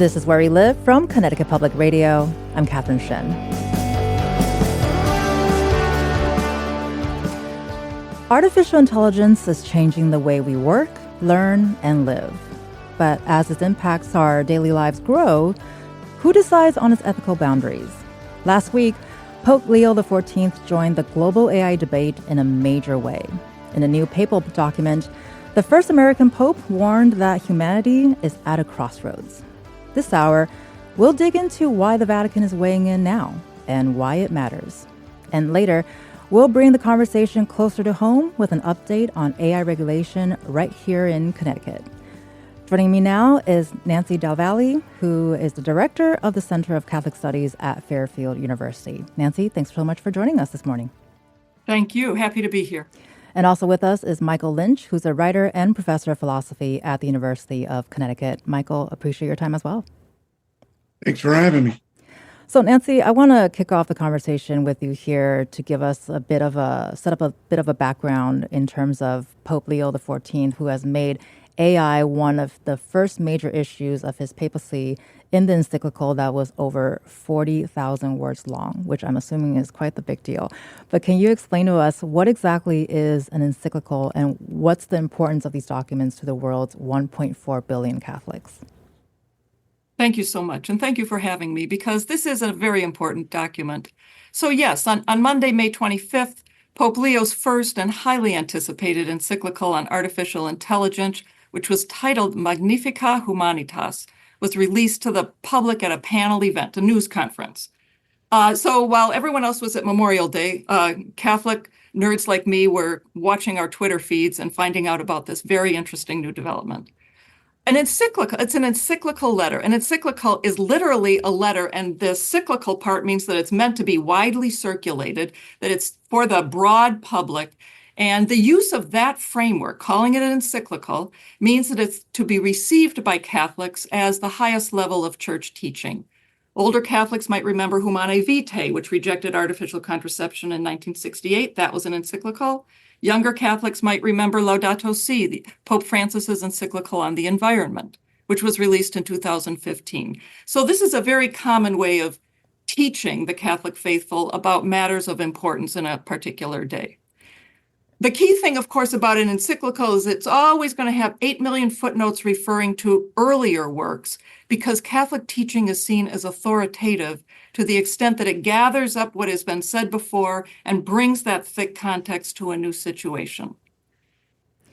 This is Where We Live from Connecticut Public Radio. I'm Catherine Shen. Artificial intelligence is changing the way we work, learn, and live. But as its impacts our daily lives grow, who decides on its ethical boundaries? Last week, Pope Leo XIV joined the global AI debate in a major way. In a new papal document, the first American pope warned that humanity is at a crossroads. This hour, we'll dig into why the Vatican is weighing in now and why it matters. And later, we'll bring the conversation closer to home with an update on AI regulation right here in Connecticut. Joining me now is Nancy Del Valle, who is the director of the Center of Catholic Studies at Fairfield University. Nancy, thanks so much for joining us this morning. Thank you. Happy to be here. And also with us is Michael Lynch, who's a writer and professor of philosophy at the University of Connecticut. Michael, appreciate your time as well. Thanks for having me. So, Nancy, I want to kick off the conversation with you here to give us set up a bit of a background in terms of Pope Leo XIV, who has made AI one of the first major issues of his papacy in the encyclical that was over 40,000 words long, which I'm assuming is quite the big deal. But can you explain to us what exactly is an encyclical and what's the importance of these documents to the world's 1.4 billion Catholics? Thank you so much. And thank you for having me, because this is a very important document. So yes, on Monday, May 25th, Pope Leo's first and highly anticipated encyclical on artificial intelligence, which was titled Magnificat Humanitas, was released to the public at a panel event, a news conference. So while everyone else was at Memorial Day, Catholic nerds like me were watching our Twitter feeds and finding out about this very interesting new development. It's an encyclical letter. An encyclical is literally a letter, and the cyclical part means that it's meant to be widely circulated, that it's for the broad public. And the use of that framework, calling it an encyclical, means that it's to be received by Catholics as the highest level of church teaching. Older Catholics might remember Humanae Vitae, which rejected artificial contraception in 1968. That was an encyclical. Younger Catholics might remember Laudato Si, Pope Francis's encyclical on the environment, which was released in 2015. So this is a very common way of teaching the Catholic faithful about matters of importance in a particular day. The key thing, of course, about an encyclical is it's always going to have 8 million footnotes referring to earlier works, because Catholic teaching is seen as authoritative to the extent that it gathers up what has been said before and brings that thick context to a new situation.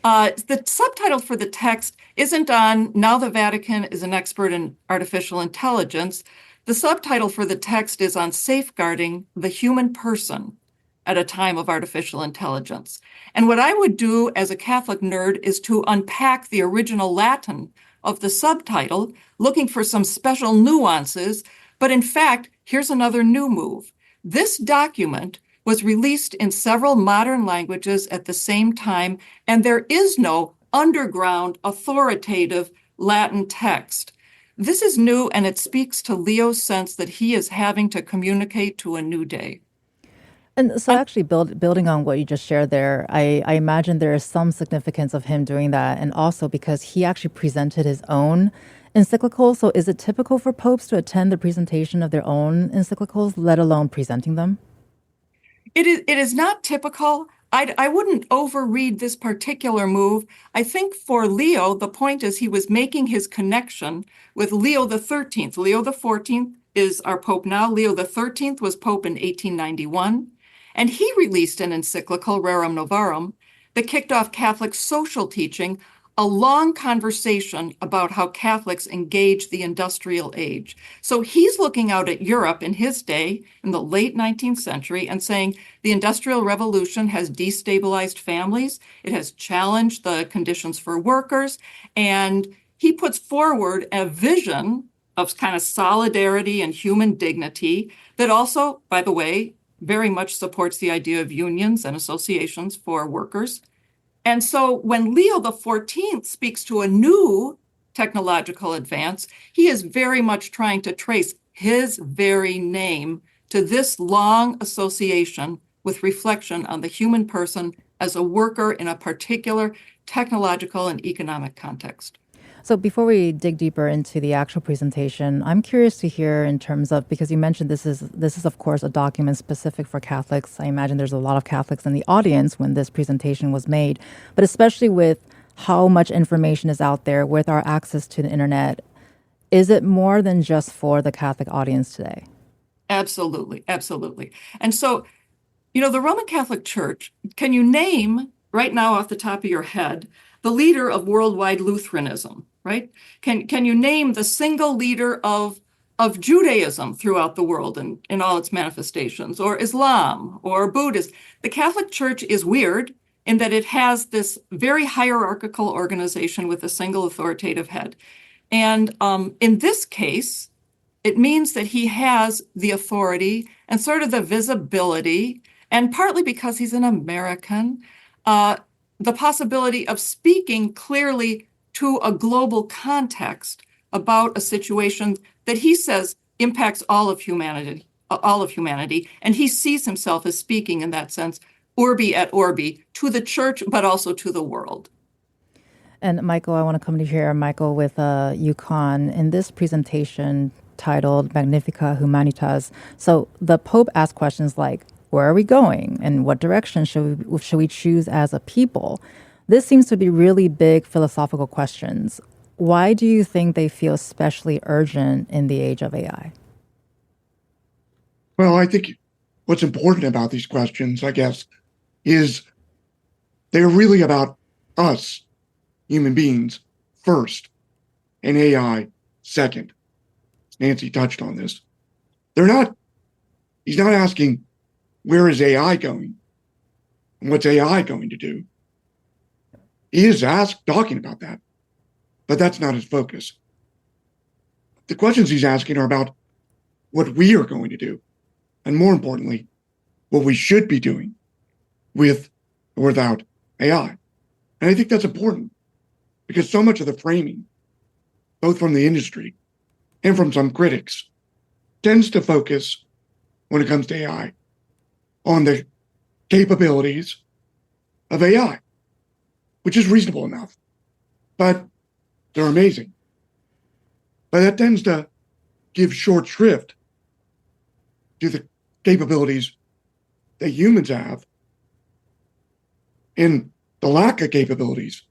The subtitle for the text isn't on "Now the Vatican is an expert in artificial intelligence." The subtitle for the text is on "Safeguarding the Human Person at a Time of Artificial Intelligence." And what I would do as a Catholic nerd is to unpack the original Latin of the subtitle, looking for some special nuances. But in fact, here's another new move. This document was released in several modern languages at the same time, and there is no underground authoritative Latin text. This is new, and it speaks to Leo's sense that he is having to communicate to a new day. And so actually building on what you just shared there, I imagine there is some significance of him doing that, and also because he actually presented his own encyclical. So is it typical for popes to attend the presentation of their own encyclicals, let alone presenting them? It is not typical. I wouldn't overread this particular move. I think for Leo, the point is he was making his connection with Leo XIII. Leo XIV is our pope now. Leo XIII was pope in 1891. And he released an encyclical, Rerum Novarum, that kicked off Catholic social teaching, a long conversation about how Catholics engage the industrial age. So he's looking out at Europe in his day, in the late 19th century, and saying the Industrial Revolution has destabilized families, it has challenged the conditions for workers, and he puts forward a vision of kind of solidarity and human dignity that also, by the way, very much supports the idea of unions and associations for workers. And so when Leo XIV speaks to a new technological advance, he is very much trying to trace his very name to this long association with reflection on the human person as a worker in a particular technological and economic context. So before we dig deeper into the actual presentation, I'm curious to hear in terms of, because you mentioned this is of course a document specific for Catholics. I imagine there's a lot of Catholics in the audience when this presentation was made, but especially with how much information is out there with our access to the internet, is it more than just for the Catholic audience today? Absolutely, absolutely. And so, the Roman Catholic Church, can you name right now off the top of your head the leader of worldwide Lutheranism, right? Can you name the single leader of Judaism throughout the world and in all its manifestations, or Islam or Buddhism? The Catholic Church is weird in that it has this very hierarchical organization with a single authoritative head. And in this case, it means that he has the authority and sort of the visibility, and partly because he's an American, the possibility of speaking clearly to a global context about a situation that he says impacts all of humanity, and he sees himself as speaking in that sense, urbi et orbi, to the church, but also to the world. And Michael, I want to come to here, Michael, with UConn. In this presentation titled Magnificat Humanitas, so the Pope asked questions like, where are we going? And what direction should we choose as a people? This seems to be really big philosophical questions. Why do you think they feel especially urgent in the age of AI? Well, I think what's important about these questions, I guess, is they're really about us, human beings, first, and AI second. Nancy touched on this. He's not asking, where is AI going? And what's AI going to do? He is talking about that, but that's not his focus. The questions he's asking are about what we are going to do, and more importantly, what we should be doing with or without AI. And I think that's important because so much of the framing, both from the industry and from some critics, tends to focus, when it comes to AI, on the capabilities of AI, which is reasonable enough, but they're amazing. But that tends to give short shrift to the capabilities that humans have and the lack of capabilities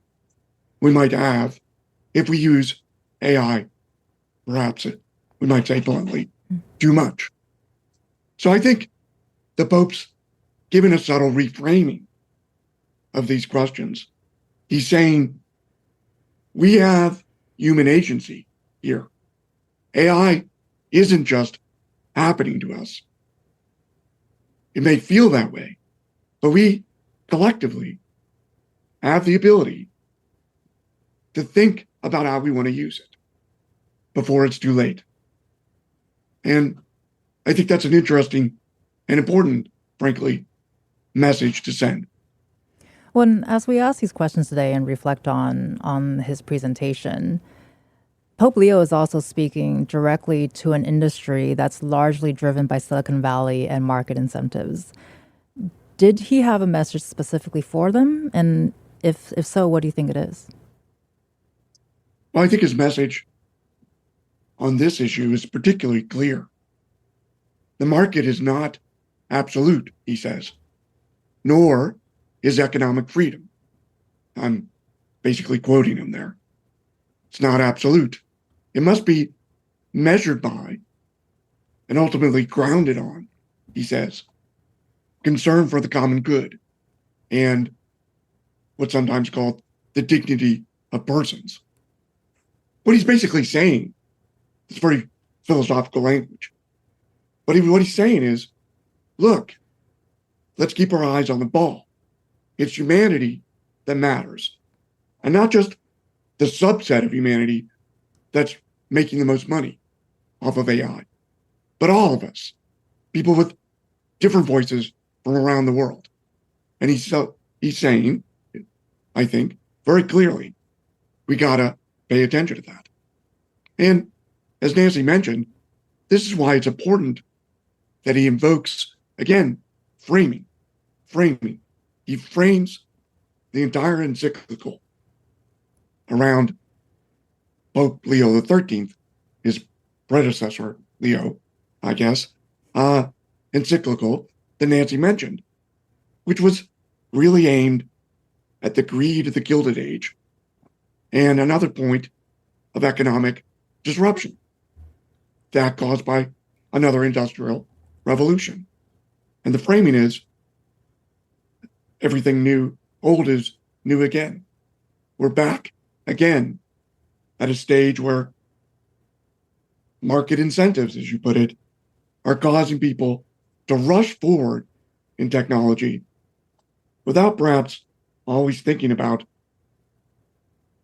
we might have if we use AI, perhaps we might say bluntly, too much. So I think the Pope's given a subtle reframing of these questions. He's saying we have human agency here. AI isn't just happening to us. It may feel that way, but we collectively have the ability to think about how we want to use it before it's too late. And I think that's an interesting and important, frankly, message to send. Well, as we ask these questions today and reflect on his presentation, Pope Leo is also speaking directly to an industry that's largely driven by Silicon Valley and market incentives. Did he have a message specifically for them? And if so, what do you think it is? Well, I think his message on this issue is particularly clear. The market is not absolute, he says, nor is economic freedom. I'm basically quoting him there. It's not absolute. It must be measured by and ultimately grounded on, he says, concern for the common good and what's sometimes called the dignity of persons. What he's basically saying is very philosophical language. But what he's saying is, look, let's keep our eyes on the ball. It's humanity that matters, and not just the subset of humanity that's making the most money off of AI, but all of us, people with different voices from around the world. And he's saying, I think, very clearly, we gotta pay attention to that. And as Nancy mentioned, this is why it's important that he invokes, again, framing. He frames the entire encyclical around Pope Leo XIII, his predecessor, Leo, I guess, encyclical that Nancy mentioned, which was really aimed at the greed of the Gilded Age and another point of economic disruption that caused by another industrial revolution. And the framing is everything new, old is new again. We're back again at a stage where market incentives, as you put it, are causing people to rush forward in technology without perhaps always thinking about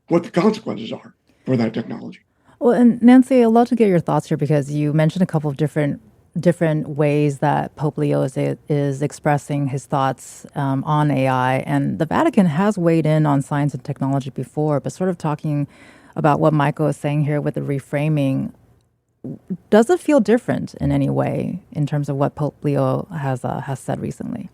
what the consequences are for that technology. Well, and Nancy, I'd love to get your thoughts here because you mentioned a couple of different ways that Pope Leo is expressing his thoughts on AI, and the Vatican has weighed in on science and technology before, but sort of talking about what Michael is saying here with the reframing, does it feel different in any way in terms of what Pope Leo has said recently?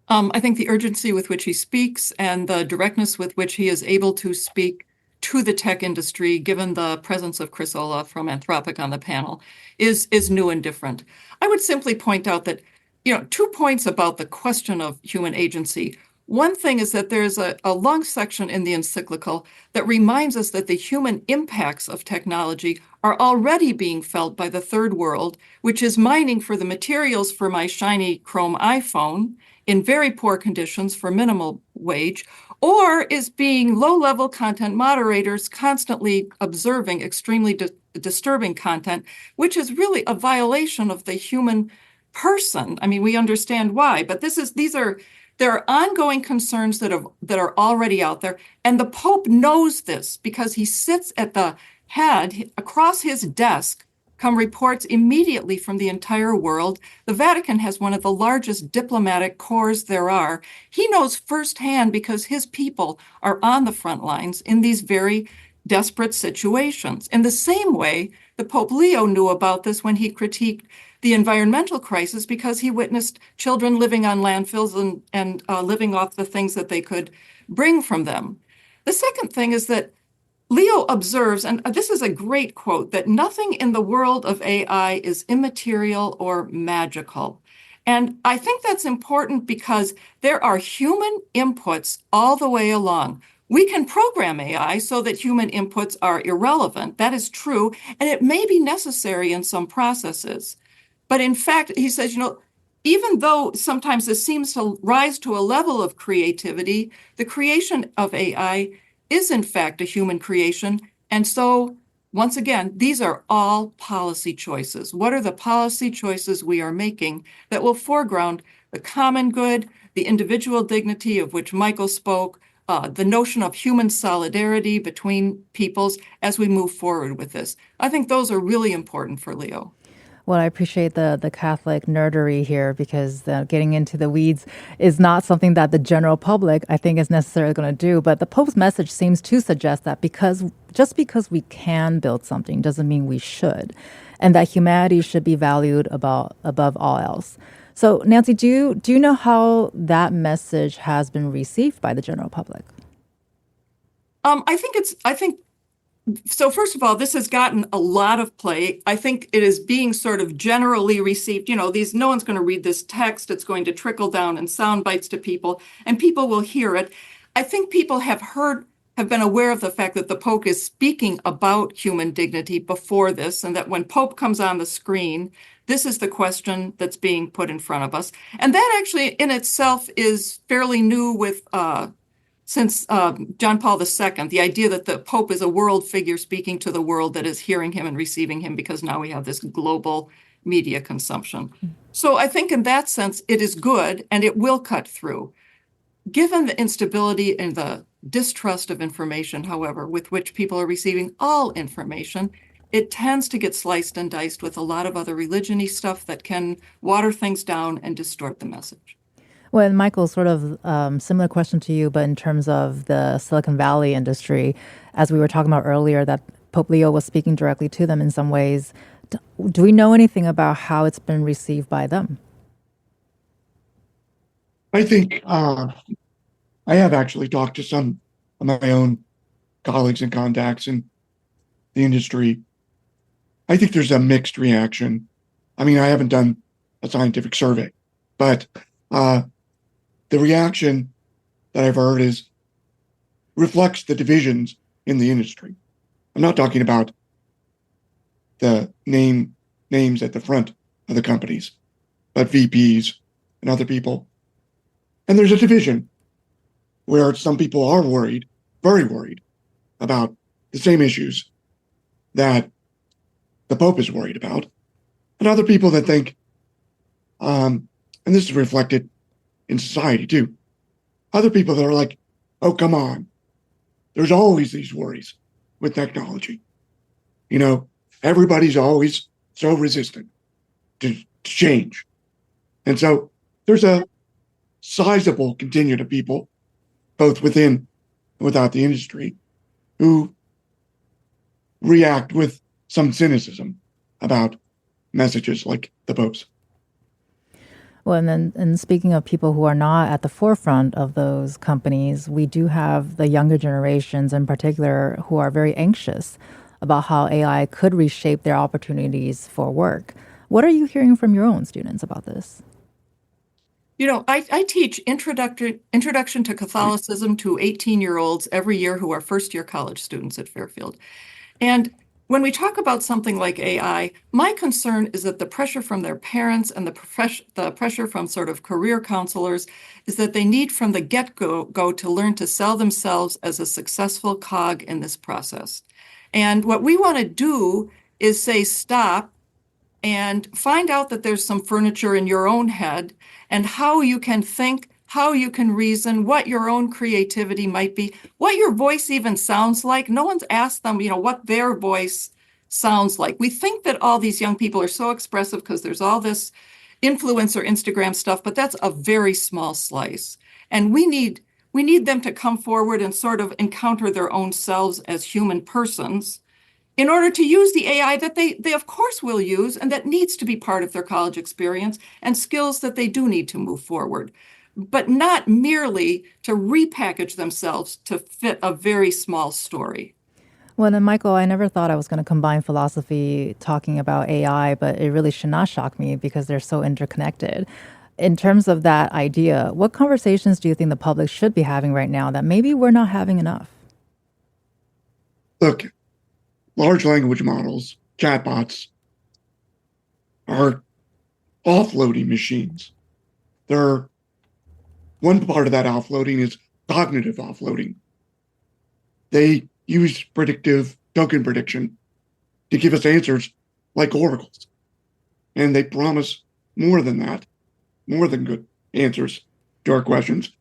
I think the urgency with which he speaks and the directness with which he is able to speak to the tech industry, given the presence of Chris Olah from Anthropic on the panel, is new and different. I would simply point out that, 2 points about the question of human agency. One thing is that there's a long section in the encyclical that reminds us that the human impacts of technology are already being felt by the third world, which is mining for the materials for my shiny Chrome iPhone in very poor conditions for minimal wage, or is being low-level content moderators constantly observing extremely disturbing content, which is really a violation of the human person. I mean, we understand why, but there are ongoing concerns that are already out there, and the Pope knows this because he sits at the head. Across his desk come reports immediately from the entire world. The Vatican has one of the largest diplomatic corps there are. He knows firsthand because his people are on the front lines in these very desperate situations. In the same way, the Pope Leo knew about this when he critiqued the environmental crisis because he witnessed children living on landfills and living off the things that they could bring from them. The second thing is that Leo observes, and this is a great quote, that nothing in the world of AI is immaterial or magical. And I think that's important because there are human inputs all the way along. We can program AI so that human inputs are irrelevant. That is true, and it may be necessary in some processes. But in fact, he says, even though sometimes this seems to rise to a level of creativity, the creation of AI is in fact a human creation. And so, once again, these are all policy choices. What are the policy choices we are making that will foreground the common good, the individual dignity of which Michael spoke, the notion of human solidarity between peoples as we move forward with this? I think those are really important for Leo. Well, I appreciate the Catholic nerdery here because getting into the weeds is not something that the general public, I think, is necessarily going to do. But the Pope's message seems to suggest that just because we can build something doesn't mean we should, and that humanity should be valued above all else. So, Nancy, do you know how that message has been received by the general public? So first of all, this has gotten a lot of play. I think it is being sort of generally received. No one's going to read this text. It's going to trickle down in sound bites to people, and people will hear it. I think people have been aware of the fact that the Pope is speaking about human dignity before this, and that when Pope comes on the screen, this is the question that's being put in front of us. And that actually in itself is fairly new since John Paul II, the idea that the Pope is a world figure speaking to the world that is hearing him and receiving him, because now we have this global media consumption. So I think in that sense, it is good and it will cut through. Given the instability and the distrust of information, however, with which people are receiving all information, it tends to get sliced and diced with a lot of other religion-y stuff that can water things down and distort the message. Well, and Michael, sort of similar question to you, but in terms of the Silicon Valley industry, as we were talking about earlier, that Pope Leo was speaking directly to them in some ways. Do we know anything about how it's been received by them? I think I have actually talked to some of my own colleagues and contacts, and the industry, I think there's a mixed reaction. I mean, I haven't done a scientific survey, but the reaction that I've heard reflects the divisions in the industry. I'm not talking about the names at the front of the companies, but VPs and other people. And there's a division where some people are worried, very worried, about the same issues that the Pope is worried about, and other people that think, and this is reflected in society too, other people that are like, oh, come on, there's always these worries with technology. You know, everybody's always so resistant to change. And so there's a sizable contingent of people, both within and without the industry, who react with some cynicism about messages like the Pope's. Well, and speaking of people who are not at the forefront of those companies, we do have the younger generations in particular who are very anxious about how AI could reshape their opportunities for work. What are you hearing from your own students about this? You know, I teach introduction to Catholicism to 18-year-olds every year who are first-year college students at Fairfield. And when we talk about something like AI, my concern is that the pressure from their parents and the pressure from sort of career counselors is that they need from the get-go to learn to sell themselves as a successful cog in this process. And what we want to do is say, stop and find out that there's some furniture in your own head and how you can think, how you can reason, what your own creativity might be, what your voice even sounds like. No one's asked them, you know, what their voice sounds like. We think that all these young people are so expressive because there's all this influencer Instagram stuff, but that's a very small slice. And we need them to come forward and sort of encounter their own selves as human persons in order to use the AI that they of course will use and that needs to be part of their college experience and skills that they do need to move forward, but not merely to repackage themselves to fit a very small story. Well, then, Michael, I never thought I was going to combine philosophy talking about AI, but it really should not shock me because they're so interconnected. In terms of that idea, what conversations do you think the public should be having right now that maybe we're not having enough? Look, large language models, chatbots, are offloading machines. One part of that offloading is cognitive offloading. They use predictive token prediction to give us answers like oracles. And they promise more than that, more than good answers to our questions.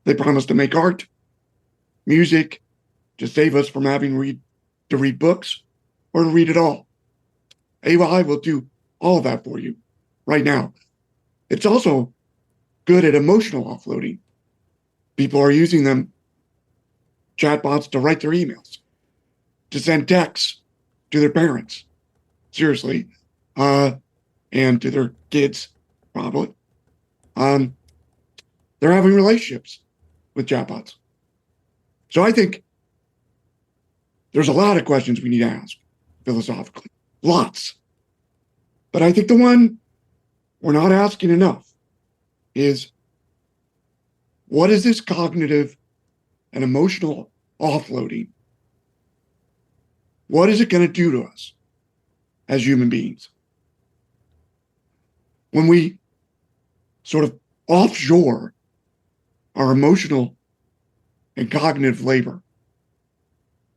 They promise to make art, music, to save us from having to read books or to read it all. AI will do all of that for you right now. It's also good at emotional offloading. People are using them, chatbots, to write their emails, to send texts to their parents, seriously, and to their kids, probably. They're having relationships with chatbots. So I think there's a lot of questions we need to ask philosophically, lots. But I think the one we're not asking enough is, what is this cognitive and emotional offloading? What is it going to do to us as human beings? When we sort of offshore our emotional and cognitive labor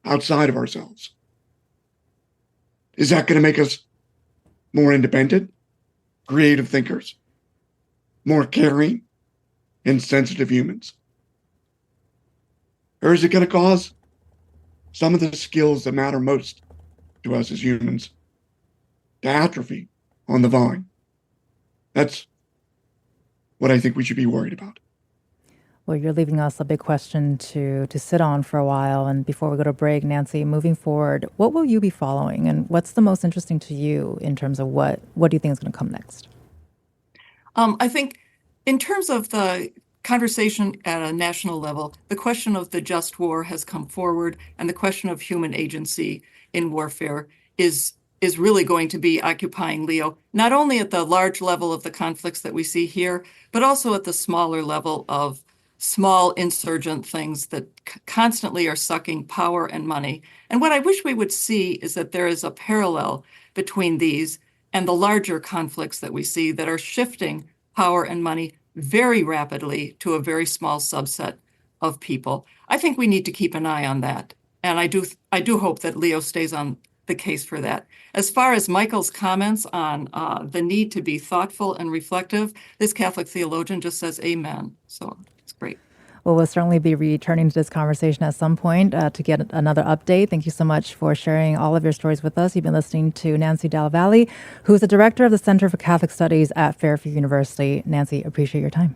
outside of ourselves, is that going to make us more independent, creative thinkers, more caring and sensitive humans? Or is it going to cause some of the skills that matter most to us as humans to atrophy on the vine? That's what I think we should be worried about. Well, you're leaving us a big question to sit on for a while. And before we go to break, Nancy, moving forward, what will you be following? And what's the most interesting to you in terms of what do you think is going to come next? I think in terms of the conversation at a national level, the question of the just war has come forward, and the question of human agency in warfare is really going to be occupying Leo, not only at the large level of the conflicts that we see here, but also at the smaller level of small insurgent things that constantly are sucking power and money. And what I wish we would see is that there is a parallel between these and the larger conflicts that we see that are shifting power and money very rapidly to a very small subset of people. I think we need to keep an eye on that. And I do hope that Leo stays on the case for that. As far as Michael's comments on the need to be thoughtful and reflective, this Catholic theologian just says amen. So it's great. Well, we'll certainly be returning to this conversation at some point to get another update. Thank you so much for sharing all of your stories with us. You've been listening to Nancy Del Valle, who is the director of the Center for Catholic Studies at Fairfield University. Nancy, appreciate your time.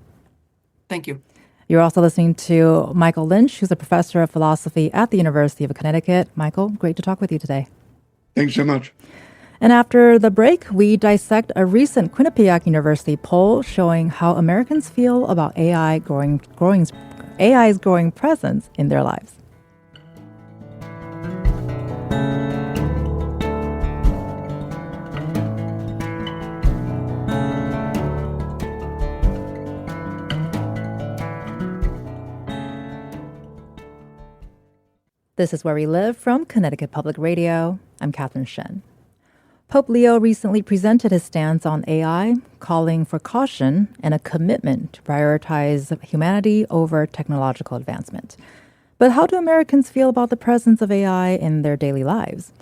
Thank you. You're also listening to Michael Lynch, who's a professor of philosophy at the University of Connecticut. Michael, great to talk with you today. Thanks so much. And after the break, we dissect a recent Quinnipiac University poll showing how Americans feel about AI's growing presence in their lives. This is Where We Live from Connecticut Public Radio. I'm Catherine Shen. Pope Leo recently presented his stance on AI, calling for caution and a commitment to prioritize humanity over technological advancement. But how do Americans feel about the presence of AI in their daily lives?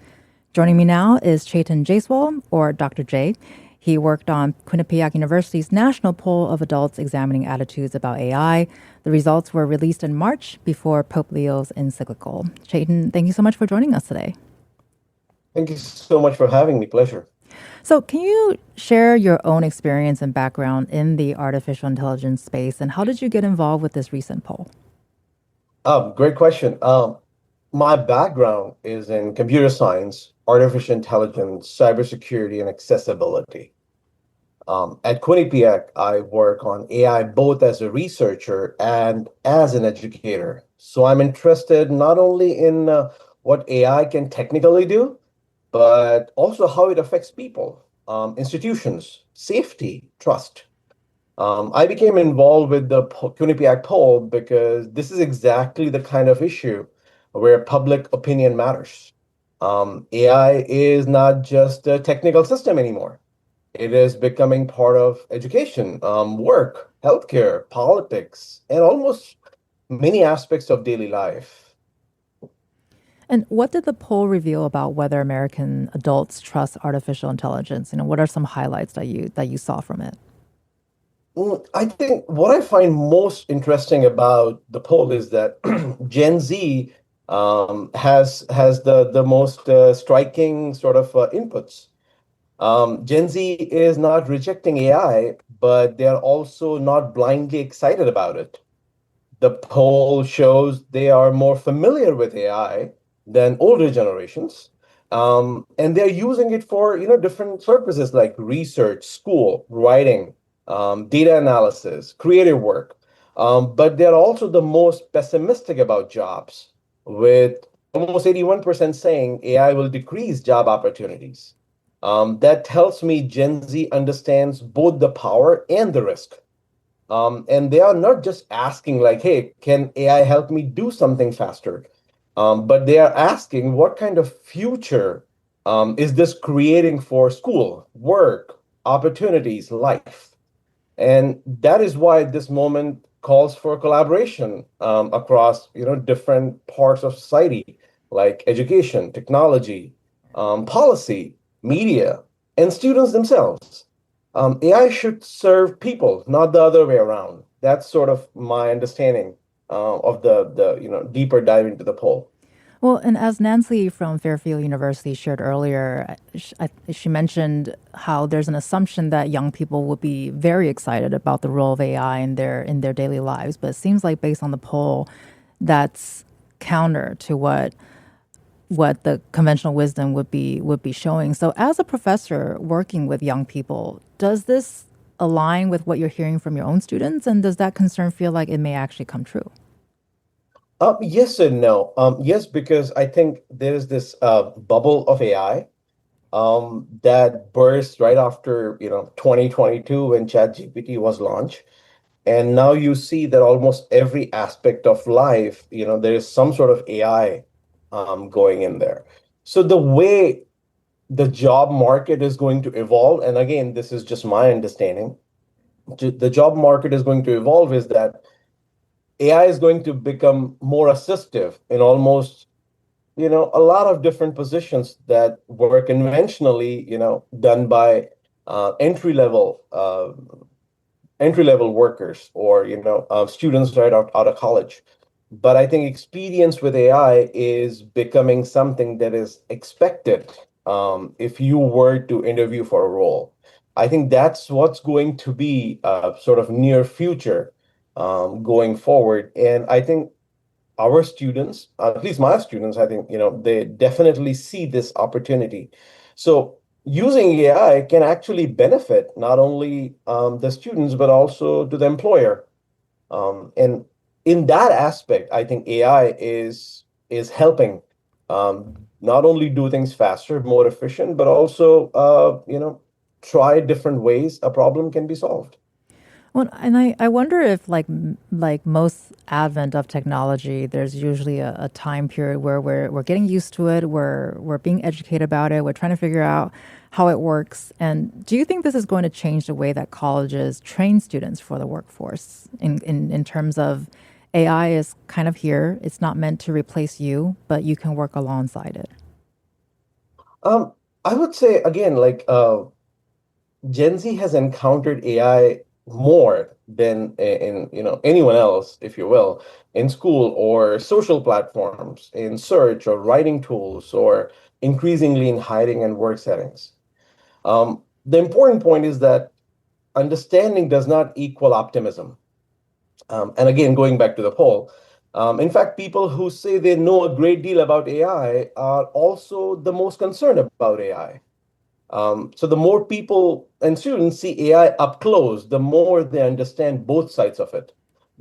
Joining me now is Chetan Jaiswal, or Dr. J. He worked on Quinnipiac University's national poll of adults examining attitudes about AI. The results were released in March before Pope Leo's encyclical. Chetan, thank you so much for joining us today. Thank you so much for having me. Pleasure. So can you share your own experience and background in the artificial intelligence space, and how did you get involved with this recent poll? Great question. My background is in computer science, artificial intelligence, cybersecurity, and accessibility. At Quinnipiac, I work on AI both as a researcher and as an educator. So I'm interested not only in what AI can technically do, but also how it affects people, institutions, safety, trust. I became involved with the Quinnipiac poll because this is exactly the kind of issue where public opinion matters. AI is not just a technical system anymore. It is becoming part of education, work, healthcare, politics, and almost many aspects of daily life. And what did the poll reveal about whether American adults trust artificial intelligence? What are some highlights that you saw from it? I think what I find most interesting about the poll is that Gen Z has the most striking sort of inputs. Gen Z is not rejecting AI, but they're also not blindly excited about it. The poll shows they are more familiar with AI than older generations, and they're using it for different purposes like research, school, writing, data analysis, creative work. But they're also the most pessimistic about jobs, with almost 81% saying AI will decrease job opportunities. That tells me Gen Z understands both the power and the risk. And they are not just asking like, hey, can AI help me do something faster? But they are asking what kind of future is this creating for school, work, opportunities, life? And that is why this moment calls for collaboration across different parts of society, like education, technology, policy, media, and students themselves. AI should serve people, not the other way around. That's sort of my understanding of the deeper dive into the poll. Well, and as Nancy from Fairfield University shared earlier, she mentioned how there's an assumption that young people would be very excited about the role of AI in their daily lives. But it seems like based on the poll, that's counter to what the conventional wisdom would be showing. So as a professor working with young people, does this align with what you're hearing from your own students? And does that concern feel like it may actually come true? Yes and no. Yes, because I think there's this bubble of AI that burst right after 2022 when ChatGPT was launched. And now you see that almost every aspect of life, there is some sort of AI going in there. So the way the job market is going to evolve, and again, this is just my understanding, the job market is going to evolve is that AI is going to become more assistive in almost, a lot of different positions that were conventionally, done by entry level workers or students right out of college. But I think experience with AI is becoming something that is expected if you were to interview for a role. I think that's what's going to be sort of near future going forward. And I think our students, at least my students, I think, they definitely see this opportunity. So using AI can actually benefit not only the students, but also to the employer. And in that aspect, I think AI is helping not only do things faster, more efficient, but also, try different ways a problem can be solved. Well, and I wonder if like most advent of technology, there's usually a time period where we're getting used to it, we're being educated about it, we're trying to figure out how it works. And do you think this is going to change the way that colleges train students for the workforce in terms of AI is kind of here, it's not meant to replace you, but you can work alongside it? Um, I would say again, like Gen Z has encountered AI more than in anyone else, if you will, in school or social platforms, in search or writing tools, or increasingly in hiring and work settings. The important point is that understanding does not equal optimism. And again, going back to the poll, in fact, people who say they know a great deal about AI are also the most concerned about AI. So the more people and students see AI up close, the more they understand both sides of it.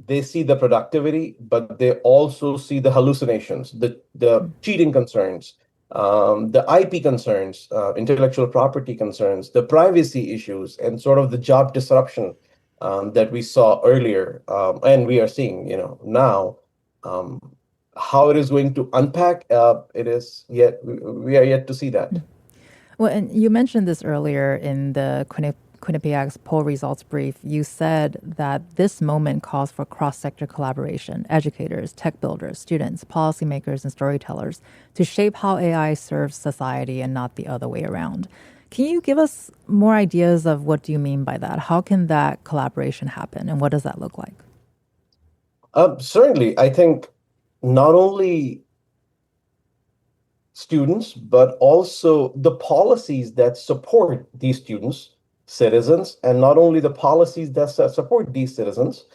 They see the productivity, but they also see the hallucinations, the cheating concerns, the IP concerns, intellectual property concerns, the privacy issues, and sort of the job disruption that we saw earlier, and we are seeing, now. Um, how it is going to unpack, it is yet we are yet to see that. Well, and you mentioned this earlier in the Quinnipiac's poll results brief. You said that this moment calls for cross-sector collaboration, educators, tech builders, students, policymakers, and storytellers to shape how AI serves society and not the other way around. Can you give us more ideas of what do you mean by that? How can that collaboration happen, and what does that look like? Certainly, I think not only students, but also the policies that support these students, citizens, and not only the policies that support these citizens,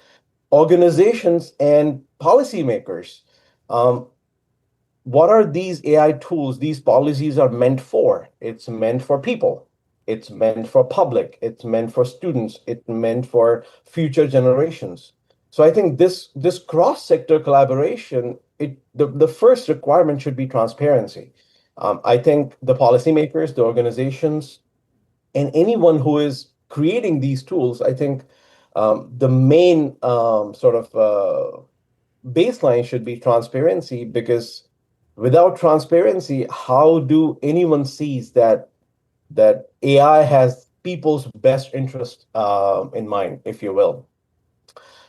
organizations, and policymakers. Um, what are these AI tools? These policies are meant for. It's meant for people. It's meant for public. It's meant for students. It's meant for future generations. So I think this cross-sector collaboration, the first requirement should be transparency. I think the policymakers, the organizations, and anyone who is creating these tools, I think the main sort of baseline should be transparency, because without transparency, how do anyone sees that AI has people's best interest in mind, if you will?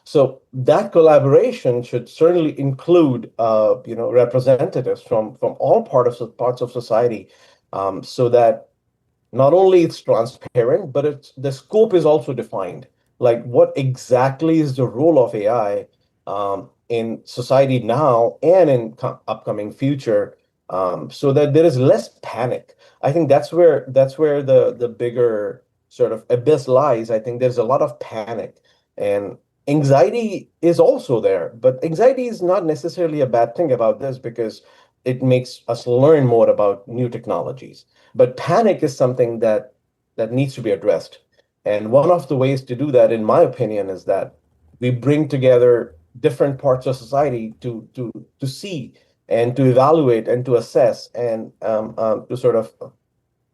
So that collaboration should certainly include, representatives from all parts of society, so that not only it's transparent, but the scope is also defined. Like, what exactly is the role of AI in society now and in upcoming future, so that there is less panic. I think that's where the bigger sort of abyss lies. I think there's a lot of panic, and anxiety is also there. But anxiety is not necessarily a bad thing about this, because it makes us learn more about new technologies. But panic is something that needs to be addressed. And one of the ways to do that, in my opinion, is that we bring together different parts of society to see and to evaluate and to assess and to sort of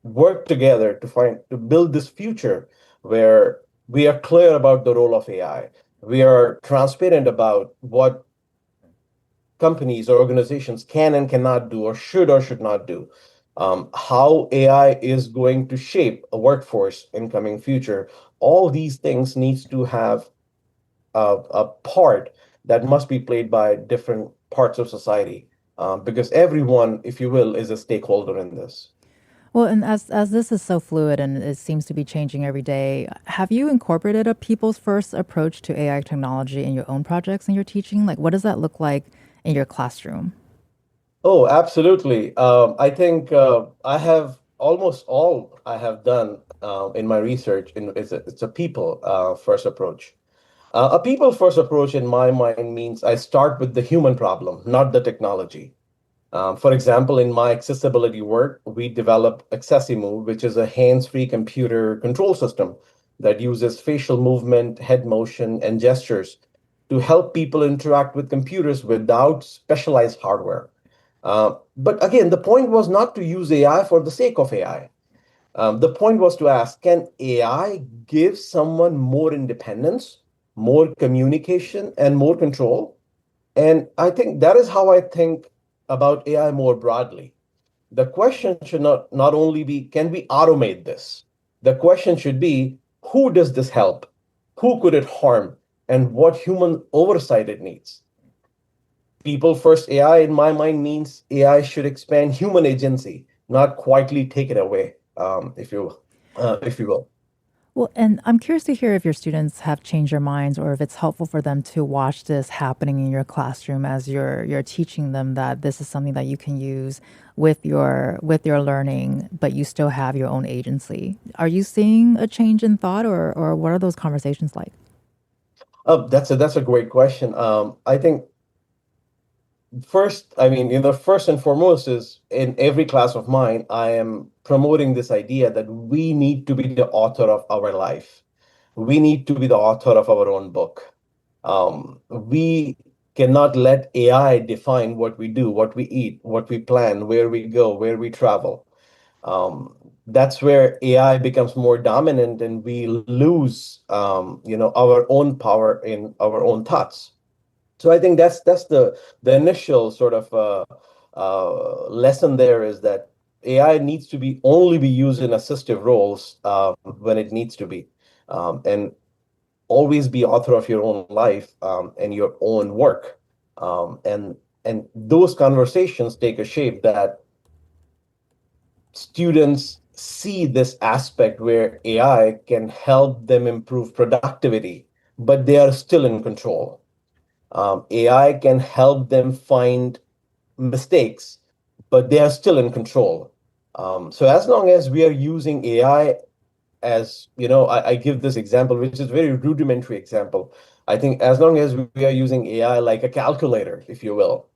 work together to build this future where we are clear about the role of AI. We are transparent about what companies or organizations can and cannot do or should not do. How AI is going to shape a workforce in coming future. All these things needs to have a part that must be played by different parts of society, because everyone, if you will, is a stakeholder in this. Well, and as this is so fluid and it seems to be changing every day, have you incorporated a people's first approach to AI technology in your own projects and your teaching? Like, what does that look like in your classroom? Oh, absolutely. I think I have almost all I have done in my research it's a people first approach. A people first approach in my mind means I start with the human problem, not the technology. For example, in my accessibility work, we developed Accessimove, which is a hands-free computer control system that uses facial movement, head motion, and gestures to help people interact with computers without specialized hardware. But again, the point was not to use AI for the sake of AI. The point was to ask, can AI give someone more independence, more communication, and more control? And I think that is how I think about AI more broadly. The question should not only be, can we automate this? The question should be, who does this help? Who could it harm? And what human oversight it needs? People first AI, in my mind, means AI should expand human agency, not quietly take it away, if you will. Well, and I'm curious to hear if your students have changed their minds or if it's helpful for them to watch this happening in your classroom as you're teaching them that this is something that you can use with your learning, but you still have your own agency. Are you seeing a change in thought or what are those conversations like? That's a great question. I think first, I mean, first and foremost is in every class of mine, I am promoting this idea that we need to be the author of our life. We need to be the author of our own book. We cannot let AI define what we do, what we eat, what we plan, where we go, where we travel. That's where AI becomes more dominant and we lose, our own power in our own thoughts. So I think that's the initial sort of lesson there is that AI needs to be only be used in assistive roles when it needs to be, and always be author of your own life and your own work, and those conversations take a shape that students see this aspect where AI can help them improve productivity, but they are still in control. AI can help them find mistakes, but they are still in control. So as long as we are using AI as, I give this example, which is a very rudimentary example. I think as long as we are using AI like a calculator, if you will,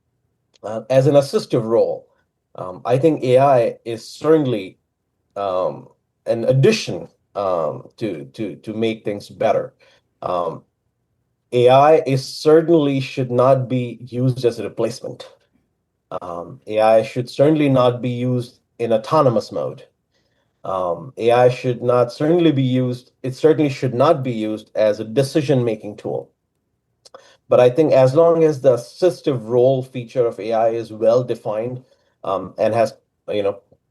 as an assistive role, I think AI is certainly an addition to make things better. AI is certainly should not be used as a replacement. AI should certainly not be used in autonomous mode. AI should not certainly be used, it certainly should not be used as a decision-making tool. But I think as long as the assistive role feature of AI is well defined and has,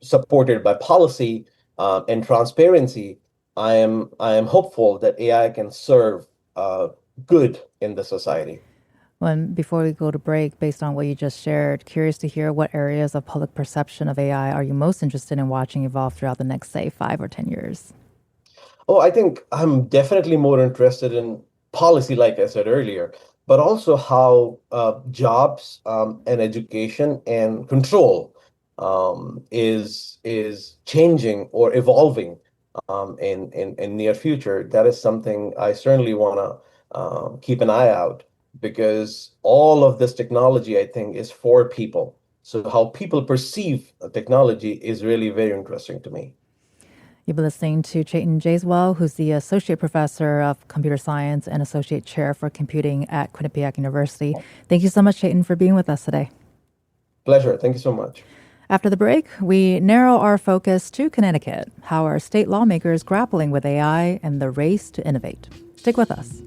supported by policy and transparency, I am hopeful that AI can serve good in the society. When before we go to break, based on what you just shared, curious to hear what areas of public perception of AI are you most interested in watching evolve throughout the next, say, 5 or 10 years? Oh, I think I'm definitely more interested in policy, like I said earlier, but also how jobs and education and control is changing or evolving in near future. That is something I certainly want to keep an eye out because all of this technology, I think, is for people. So how people perceive technology is really very interesting to me. You've been listening to Chetan Jaiswal, who's the Associate Professor of Computer Science and Associate Chair for Computing at Quinnipiac University. Thank you so much, Chetan, for being with us today. Pleasure. Thank you so much. After the break, we narrow our focus to Connecticut, how are state lawmakers grappling with AI and the race to innovate. Stick with us.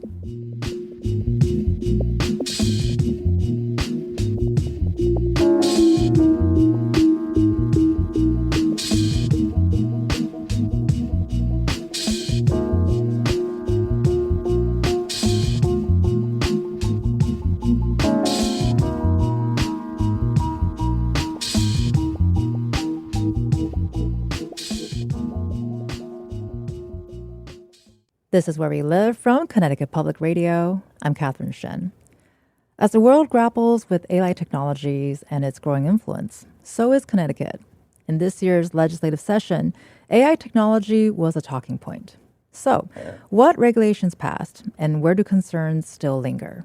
This is Where We Live from Connecticut Public Radio. I'm Catherine Shen. As the world grapples with AI technologies and its growing influence, so is Connecticut. In this year's legislative session, AI technology was a talking point. So, what regulations passed and where do concerns still linger?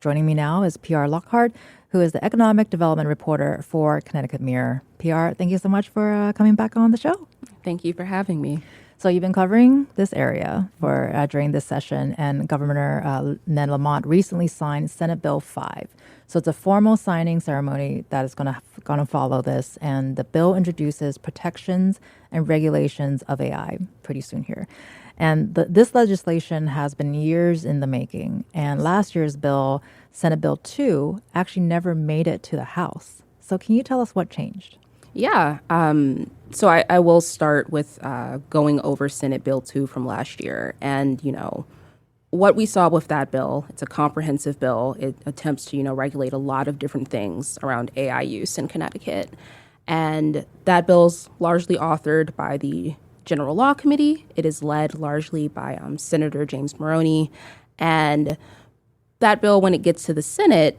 Joining me now is PR Lockhart, who is the economic development reporter for Connecticut Mirror. PR, thank you so much for coming back on the show. Thank you for having me. So you've been covering this area for during this session, and Governor Ned Lamont recently signed Senate Bill 5. So it's a formal signing ceremony that is going to follow this, and the bill introduces protections and regulations of AI pretty soon here. And this legislation has been years in the making, and last year's bill, Senate Bill 2, actually never made it to the House. So can you tell us what changed? Yeah. So I will start with going over Senate Bill 2 from last year. And, what we saw with that bill, it's a comprehensive bill. It attempts to, regulate a lot of different things around AI use in Connecticut. And that bill's largely authored by the General Law Committee. It is led largely by Senator James Maroney. And that bill, when it gets to the Senate,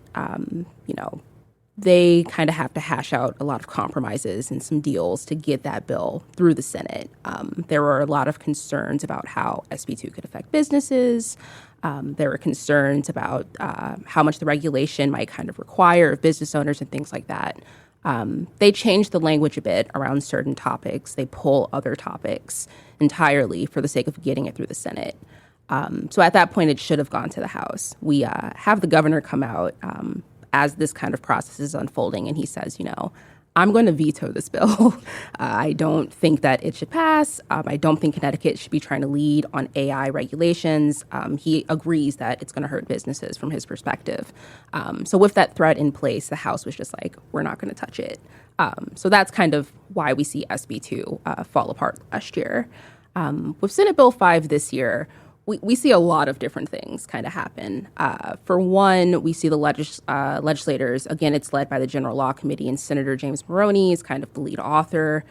they kind of have to hash out a lot of compromises and some deals to get that bill through the Senate. There were a lot of concerns about how SB2 could affect businesses. There were concerns about how much the regulation might kind of require of business owners and things like that. They changed the language a bit around certain topics. They pull other topics entirely for the sake of getting it through the Senate. So at that point, it should have gone to the House. We have the governor come out as this kind of process is unfolding, and he says, I'm going to veto this bill. I don't think that it should pass. I don't think Connecticut should be trying to lead on AI regulations. He agrees that it's going to hurt businesses from his perspective. So with that threat in place, the House was just like, we're not going to touch it. So that's kind of why we see SB2 fall apart last year. With Senate Bill 5 this year, we see a lot of different things kind of happen. For one, we see the legislators, again, it's led by the General Law Committee, and Senator James Maroney is kind of the lead author.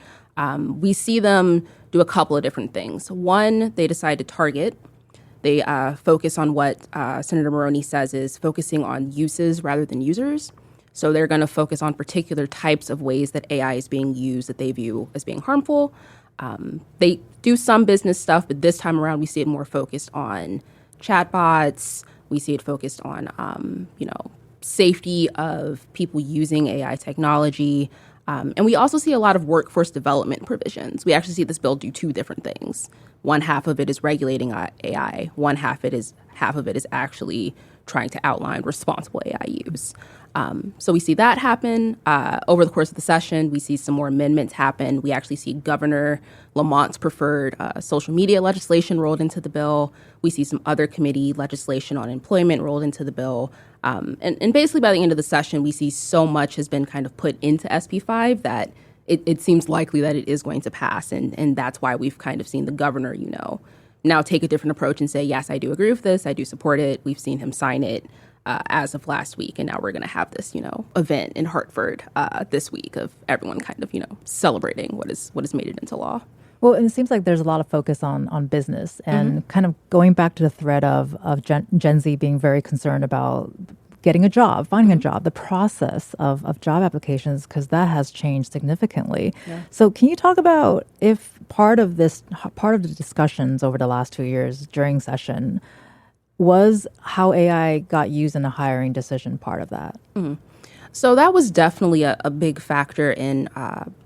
We see them do a couple of different things. One, they decide to target. They focus on what Senator Maroney says is focusing on uses rather than users. So they're going to focus on particular types of ways that AI is being used that they view as being harmful. They do some business stuff, but this time around we see it more focused on chatbots. We see it focused on, safety of people using AI technology. And we also see a lot of workforce development provisions. We actually see this bill do two different things. One half of it is regulating AI. One half of it is actually trying to outline responsible AI use. So we see that happen. Over the course of the session, we see some more amendments happen. We actually see Governor Lamont's preferred social media legislation rolled into the bill. We see some other committee legislation on employment rolled into the bill. And basically by the end of the session, we see so much has been kind of put into SB 5 that it seems likely that it is going to pass. And that's why we've kind of seen the governor, now take a different approach and say, yes, I do agree with this. I do support it. We've seen him sign it as of last week. And now we're going to have this, event in Hartford this week of everyone kind of, celebrating what has made it into law. Well, and it seems like there's a lot of focus on business and kind of going back to the thread of Gen Z being very concerned about getting a job, finding a job, the process of job applications, because that has changed significantly. Yeah. So can you talk about if part of the discussions over the last 2 years during session was how AI got used in the hiring decision part of that? Mm-hmm. So that was definitely a big factor in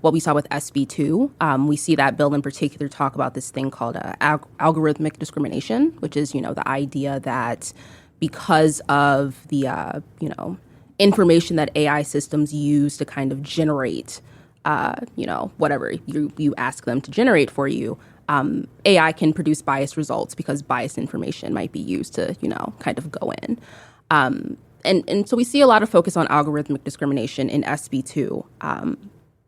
what we saw with SB2. We see that bill in particular talk about this thing called algorithmic discrimination, which is, the idea that because of the, information that AI systems use to kind of generate, whatever you ask them to generate for you, AI can produce biased results because biased information might be used to, kind of go in. And so we see a lot of focus on algorithmic discrimination in SB2.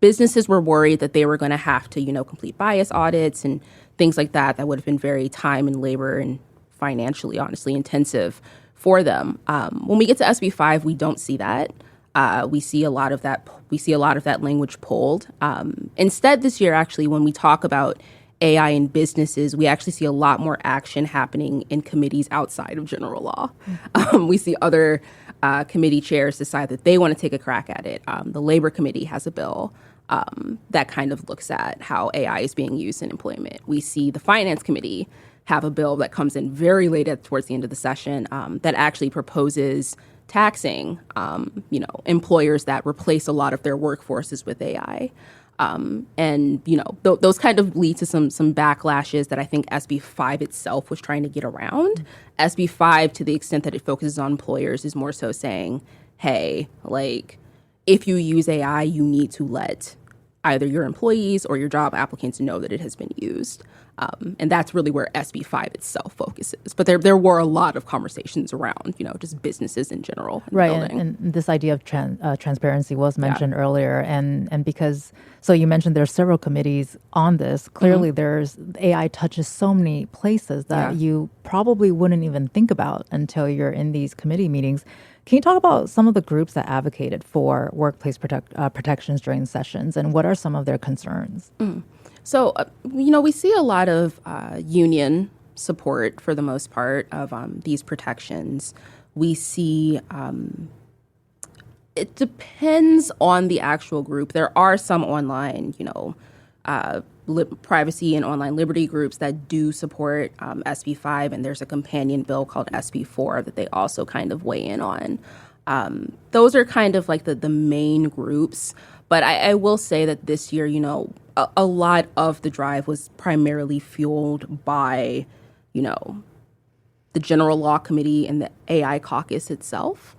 Businesses were worried that they were going to have to, complete bias audits and things like that. That would have been very time and labor and financially, honestly, intensive for them. When we get to SB5, we don't see that. We see a lot of that. We see a lot of that language pulled. Instead, this year, actually, when we talk about AI in businesses, we actually see a lot more action happening in committees outside of general law. We see other committee chairs decide that they want to take a crack at it. The Labor Committee has a bill that kind of looks at how AI is being used in employment. We see the Finance Committee have a bill that comes in very late towards the end of the session that actually proposes taxing, employers that replace a lot of their workforces with AI. Those kind of lead to some backlashes that I think SB5 itself was trying to get around. SB5, to the extent that it focuses on employers, is more so saying, hey, if you use AI, you need to let either your employees or your job applicants know that it has been used. And that's really where SB5 itself focuses. But there were a lot of conversations around, just businesses in general. Right, and this idea of transparency was mentioned earlier. And because, so you mentioned there are several committees on this. Clearly, there's AI touches so many places that you probably wouldn't even think about until you're in these committee meetings. Can you talk about some of the groups that advocated for workplace protections during sessions, and what are some of their concerns? So, we see a lot of union support for the most part of these protections. We see it depends on the actual group. There are some online, privacy and online liberty groups that do support SB5, and there's a companion bill called SB4 that they also kind of weigh in on. Those are kind of like the main groups. But I will say that this year, a lot of the drive was primarily fueled by, the General Law Committee and the AI caucus itself,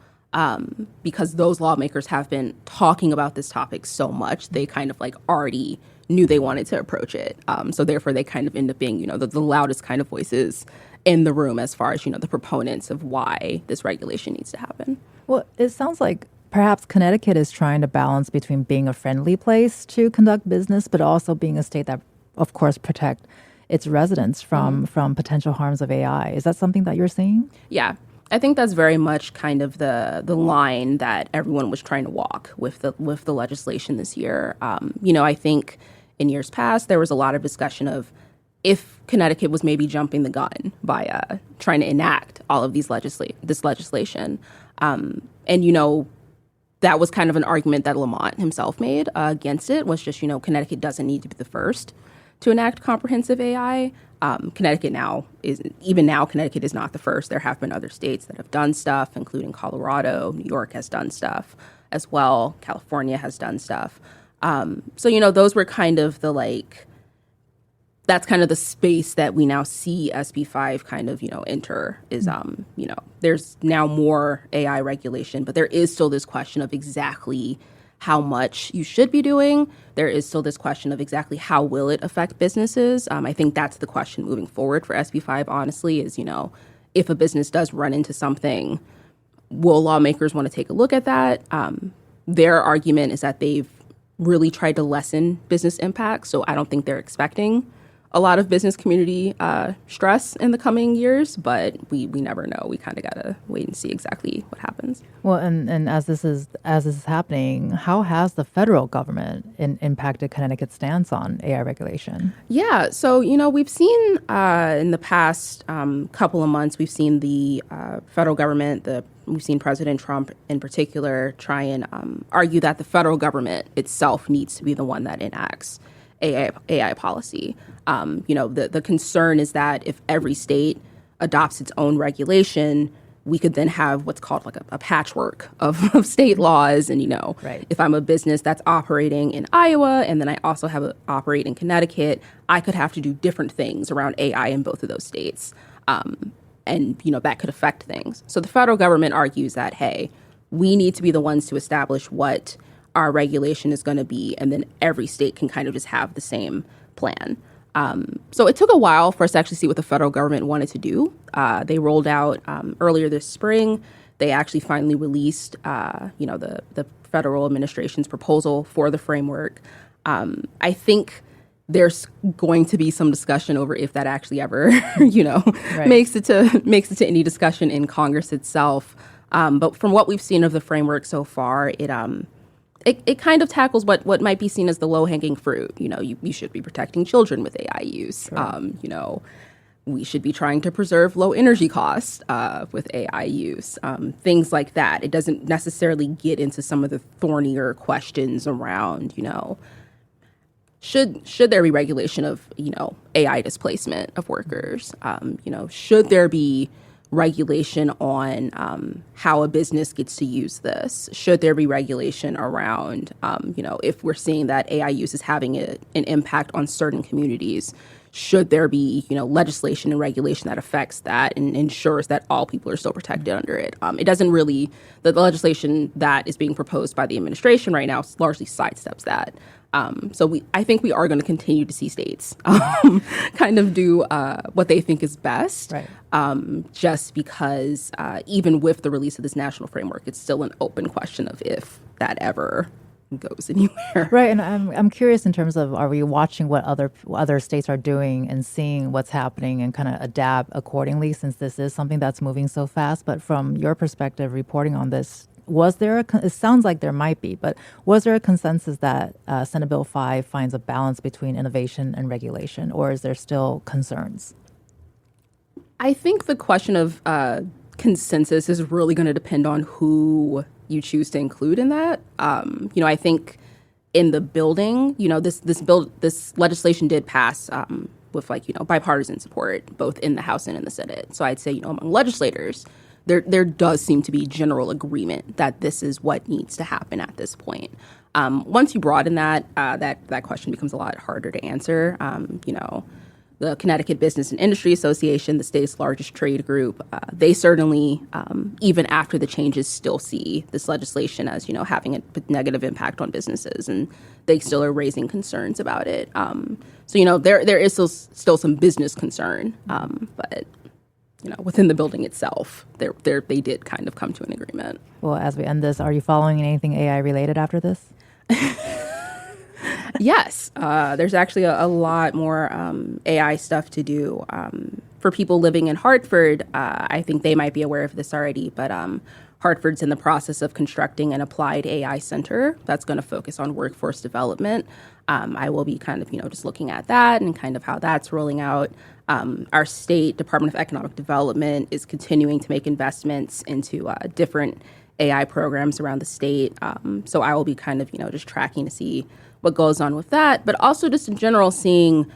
because those lawmakers have been talking about this topic so much, they kind of already knew they wanted to approach it. So therefore, they kind of end up being, the loudest kind of voices in the room as far as, the proponents of why this regulation needs to happen. Well, it sounds like perhaps Connecticut is trying to balance between being a friendly place to conduct business, but also being a state that, of course, protect its residents from potential harms of AI. Is that something that you're seeing? Yeah, I think that's very much kind of the line that everyone was trying to walk with the legislation this year. I think in years past there was a lot of discussion of if Connecticut was maybe jumping the gun by trying to enact all of this legislation, that was kind of an argument that Lamont himself made against it, was just, Connecticut doesn't need to be the first to enact comprehensive AI. Connecticut is not the first. There have been other states that have done stuff, including Colorado. New York has done stuff as well. California has done stuff. Those were kind of that's kind of the space that we now see SB5 kind of, enter is, there's now more AI regulation, but there is still this question of exactly how much you should be doing. There is still this question of exactly how will it affect businesses. I think that's the question moving forward for SB5, honestly, is, if a business does run into something, will lawmakers want to take a look at that? Their argument is that they've really tried to lessen business impacts, so I don't think they're expecting a lot of business community stress in the coming years, but we never know. We kind of got to wait and see exactly what happens. Well, and as this is happening, how has the federal government impacted Connecticut's stance on AI regulation? Yeah, so, we've seen in the past couple of months, we've seen the federal government, we've seen President Trump in particular try and argue that the federal government itself needs to be the one that enacts AI policy. The concern is that if every state adopts its own regulation, we could then have what's called like a patchwork of state laws. And, Right. if I'm a business that's operating in Iowa and then I also have a operate in Connecticut, I could have to do different things around AI in both of those states. And that could affect things. So the federal government argues that, hey, we need to be the ones to establish what our regulation is going to be, and then every state can kind of just have the same plan. So it took a while for us to actually see what the federal government wanted to do. They rolled out earlier this spring. They actually finally released, the federal administration's proposal for the framework. I think there's going to be some discussion over if that actually ever, Right. makes it to any discussion in Congress itself. But from what we've seen of the framework so far, it kind of tackles what might be seen as the low-hanging fruit. You should be protecting children with AI use. Sure. We should be trying to preserve low energy costs with AI use, things like that. It doesn't necessarily get into some of the thornier questions around, should there be regulation of, AI displacement of workers? Should there be regulation on how a business gets to use this? Should there be regulation around, if we're seeing that AI use is having an impact on certain communities, should there be, legislation and regulation that affects that and ensures that all people are still protected under it? It doesn't really, the legislation that is being proposed by the administration right now largely sidesteps that. So I think we are going to continue to see states kind of do what they think is best, Right. just because even with the release of this national framework, it's still an open question of if that ever goes anywhere. Right, and I'm curious in terms of, are we watching what other states are doing and seeing what's happening and kind of adapt accordingly, since this is something that's moving so fast? But from your perspective, reporting on this, was there it sounds like there might be, but was there a consensus that Senate Bill 5 finds a balance between innovation and regulation, or is there still concerns? I think the question of consensus is really going to depend on who you choose to include in that. I think in the building, this legislation did pass with bipartisan support, both in the House and in the Senate. So I'd say, among legislators, there does seem to be general agreement that this is what needs to happen at this point. Once you broaden that, that question becomes a lot harder to answer. The Connecticut Business and Industry Association, the state's largest trade group, they certainly, even after the changes, still see this legislation as, having a negative impact on businesses, and they still are raising concerns about it. So, there is still some business concern, but within the building itself, they did kind of come to an agreement. Well, as we end this, are you following anything AI related after this? Yes, there's actually a lot more AI stuff to do. For people living in Hartford, I think they might be aware of this already, but Hartford's in the process of constructing an applied AI center that's going to focus on workforce development. I will be kind of, just looking at that and kind of how that's rolling out. Our state Department of Economic Development is continuing to make investments into different AI programs around the state. So I will be kind of, just tracking to see what goes on with that, but also just in general seeing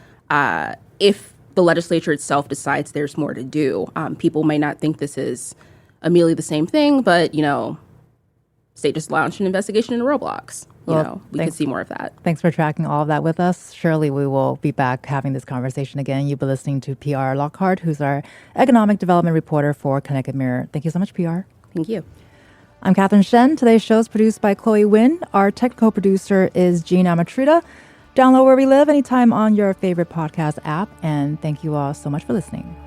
if the legislature itself decides there's more to do. People may not think this is immediately the same thing, but, state just launched an investigation into Roblox. We could see more of that. Thanks for tracking all of that with us. Surely we will be back having this conversation again. You've been listening to PR Lockhart, who's our economic development reporter for Connecticut Mirror. Thank you so much, PR. Thank you. I'm Catherine Shen. Today's show is produced by Chloe Wynn. Our technical producer is Jean Amatrita. Download Where We Live anytime on your favorite podcast app. And thank you all so much for listening.